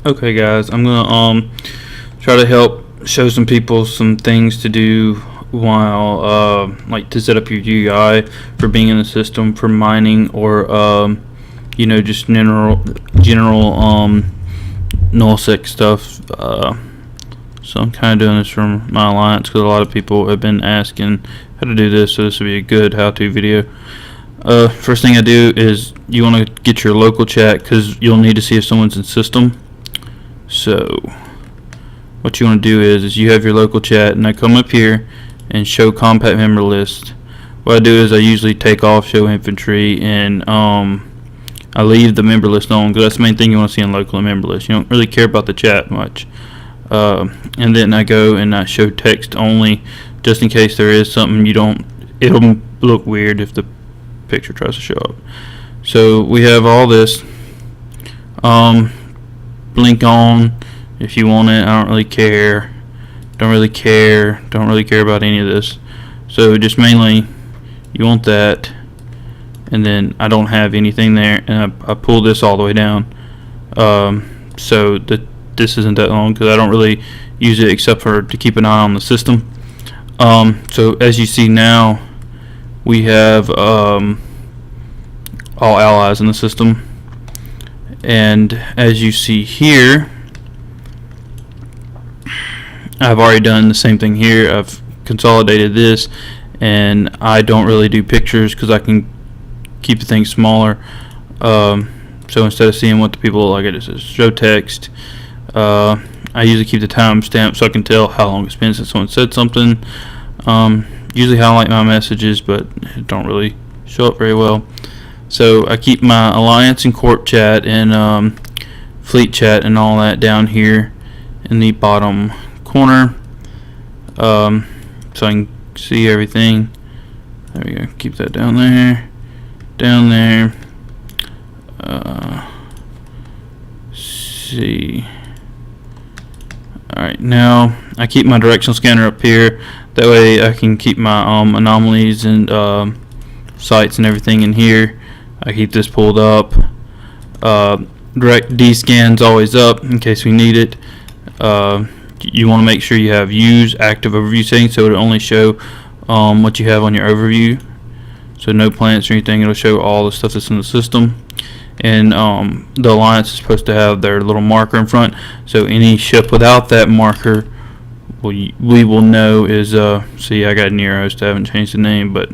Okay guys, I'm gonna try to help show some people some things to do while like to set up your UI for being in the system for mining or just general Nul-Sec stuff. So I'm kind of doing this from my alliance because a lot of people have been asking how to do this, so this would be a good how-to video. First thing I do is you want to get your local chat because you'll need to see if someone's in system. So what you want to do is you have your local chat, and I come up here and show compact member list. What I do is I usually take off show infantry, and I leave the member list on because that's the main thing you want to see in local and member list. You don't really care about the chat much. And then I go and I show text only, just in case there is something you don't. It'll look weird if the picture tries to show up. So we have all this. Blink on if you want it. I don't really care. Don't really care about any of this. So just mainly you want that, and then I don't have anything there, and I pull this all the way down, so that this isn't that long because I don't really use it except for to keep an eye on the system. So as you see now, we have all allies in the system. And as you see here, I've already done the same thing here. I've consolidated this, and I don't really do pictures because I can keep the thing smaller. So instead of seeing what the people look like, it says show text. I usually keep the timestamp so I can tell how long it's been since someone said something. Usually highlight my messages, but it don't really show up very well. So I keep my alliance and corp chat and fleet chat and all that down here in the bottom corner, so I can see everything. There we go. Keep that down there. See. Alright, now I keep my directional scanner up here. That way I can keep my anomalies and sites and everything in here. I keep this pulled up. Direct D scan's always up in case we need it. You want to make sure you have use active overview settings so it'll only show what you have on your overview. So no plants or anything, it'll show all the stuff that's in the system. And the alliance is supposed to have their little marker in front, so any ship without that marker we will know is see, I got Nero's, I haven't changed the name, but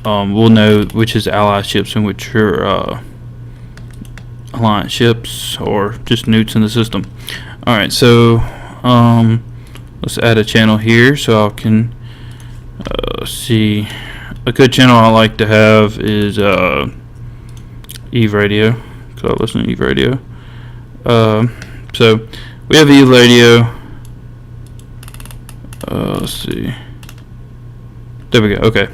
we'll know which is ally ships and which are alliance ships or just newts in the system. Alright, so let's add a channel here so I can see. A good channel I like to have is Eve Radio, because I listen to Eve Radio. So we have Eve Radio. Let's see. There we go. Okay.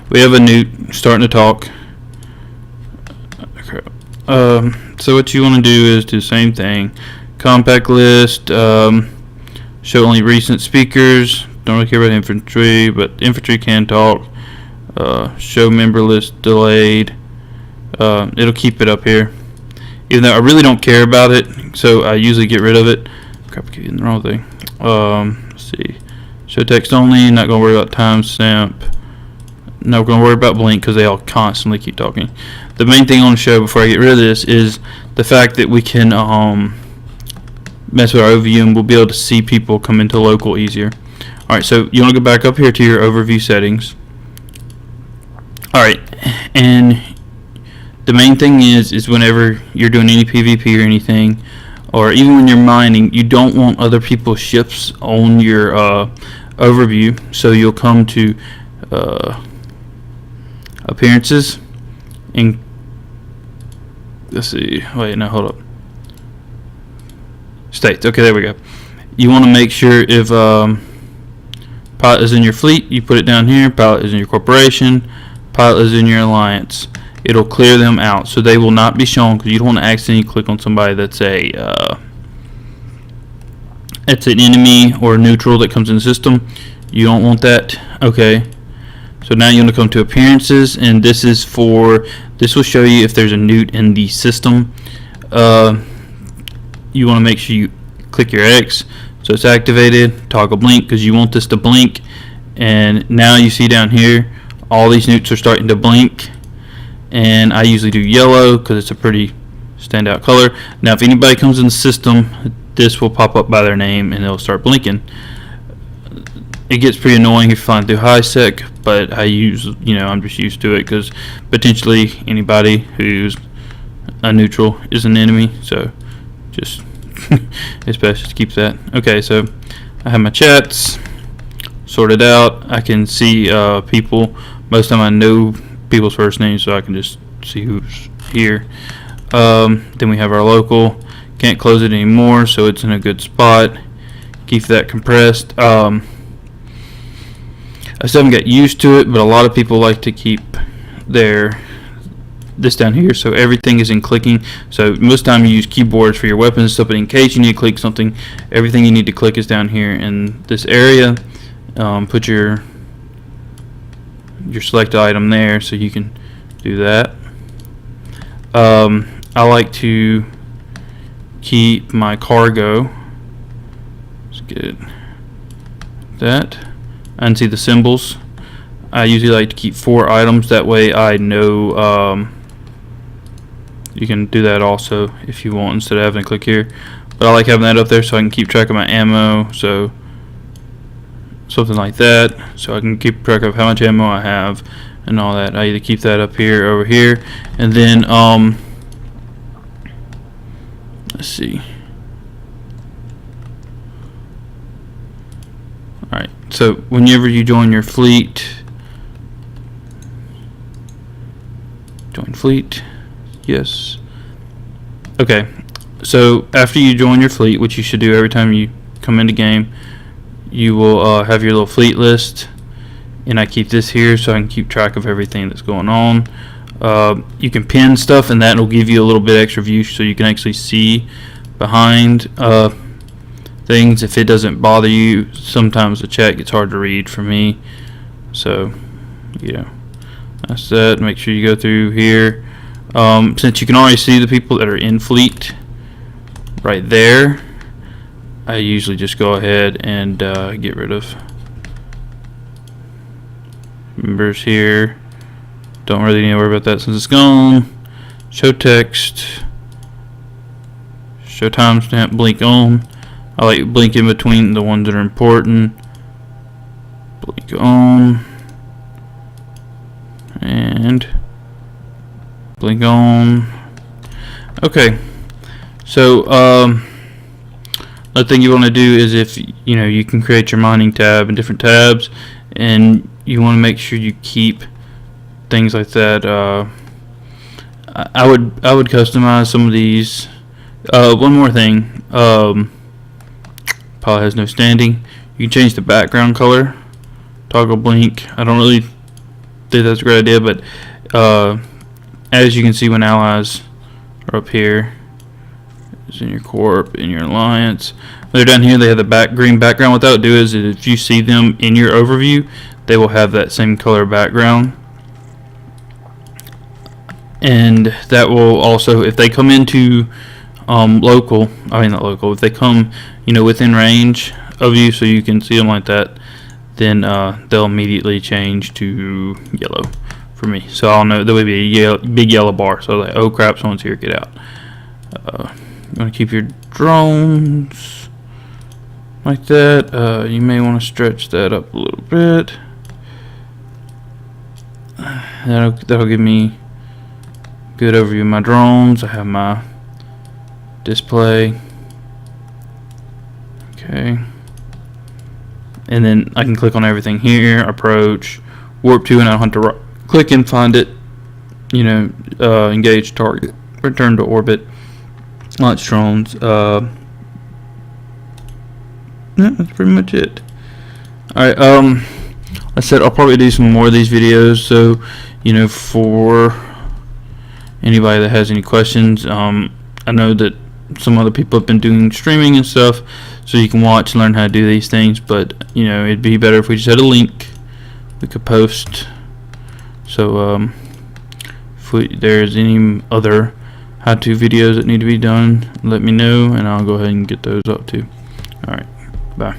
We have a newt starting to talk. Okay. So what you want to do is do the same thing. Compact list. Show only recent speakers. Don't really care about infantry, but infantry can talk. Show member list delayed. It'll keep it up here. Even though I really don't care about it, so I usually get rid of it. Crap, I keep getting the wrong thing. Let's see. Show text only. Not gonna worry about timestamp. Not gonna worry about blink because they all constantly keep talking. The main thing I want to show before I get rid of this is the fact that we can mess with our overview and we'll be able to see people come into local easier. Alright, so you want to go back up here to your overview settings. Alright, and the main thing is whenever you're doing any PvP or anything, or even when you're mining, you don't want other people's ships on your overview, so you'll come to appearances and let's see, wait, no, hold up, states. Okay, there we go. You want to make sure if pilot is in your fleet, you put it down here. Pilot is in your corporation, pilot is in your alliance. It'll clear them out, so they will not be shown because you don't want to accidentally click on somebody that's an enemy or neutral that comes in the system. You don't want that. Okay, so now you want to come to appearances, and this will show you if there's a newt in the system. you want to make sure you click your X so it's activated. Toggle blink because you want this to blink. And now you see down here all these newts are starting to blink, and I usually do yellow because it's a pretty standout color. Now if anybody comes in the system, this will pop up by their name and it'll start blinking. It gets pretty annoying if you find through high sec, but I'm just used to it because potentially anybody who's a neutral is an enemy, so just it's best just keep that. Okay, so I have my chats sorted out. I can see people. Most of the time I know people's first names, so I can just see who's here. Then we have our local. Can't close it anymore, so it's in a good spot. Keep that compressed. I still haven't got used to it, but a lot of people like to keep this down here, so everything is in clicking. So most of the time you use keyboards for your weapons and stuff, but in case you need to click something, everything you need to click is down here in this area. Put your select item there so you can do that. I like to keep my cargo. Let's get that and see the symbols. I usually like to keep 4 items, that way I know. You can do that also if you want instead of having to click here, but I like having that up there so I can keep track of my ammo, so something like that, so I can keep track of how much ammo I have and all that. I either keep that up here, over here, and then let's see. Alright, so whenever you join your fleet, join fleet, yes. Okay, so after you join your fleet, which you should do every time you come into game, you will have your little fleet list, and I keep this here so I can keep track of everything that's going on. You can pin stuff, and that will give you a little bit extra view so you can actually see behind things if it doesn't bother you. Sometimes the chat gets hard to read for me, so that's that. Make sure you go through here. Since you can already see the people that are in fleet right there, I usually just go ahead and get rid of members here. Don't really need to worry about that since it's gone. Show text, show timestamp, blink on. I like blink in between the ones that are important. Blink on and blink on. Okay, so another thing you want to do is, if you can create your mining tab in different tabs, and you want to make sure you keep things like that. I would customize some of these. One more thing, probably has no standing. You can change the background color. Toggle blink. I don't really think that's a great idea, but as you can see, when allies are up here, it's in your corp, in your alliance. When they're down here, they have the green background. What that would do is, if you see them in your overview, they will have that same color background. And that will also, if they come into if they come within range of you so you can see them like that, then they'll immediately change to yellow for me, so I'll know there will be a big yellow bar, so like, oh crap, someone's here, get out. You want to keep your drones like that. You may want to stretch that up a little bit. That'll give me good overview of my drones. I have my display. Okay, and then I can click on everything here. Approach, warp to, and I don't have to click and find it. Engage target, return to orbit, launch drones. Yeah, that's pretty much it. Alright, I said I'll probably do some more of these videos, so for anybody that has any questions, I know that some other people have been doing streaming and stuff, so you can watch and learn how to do these things, but it'd be better if we just had a link we could post. So if there's any other how-to videos that need to be done, let me know, and I'll go ahead and get those up too. Alright, bye.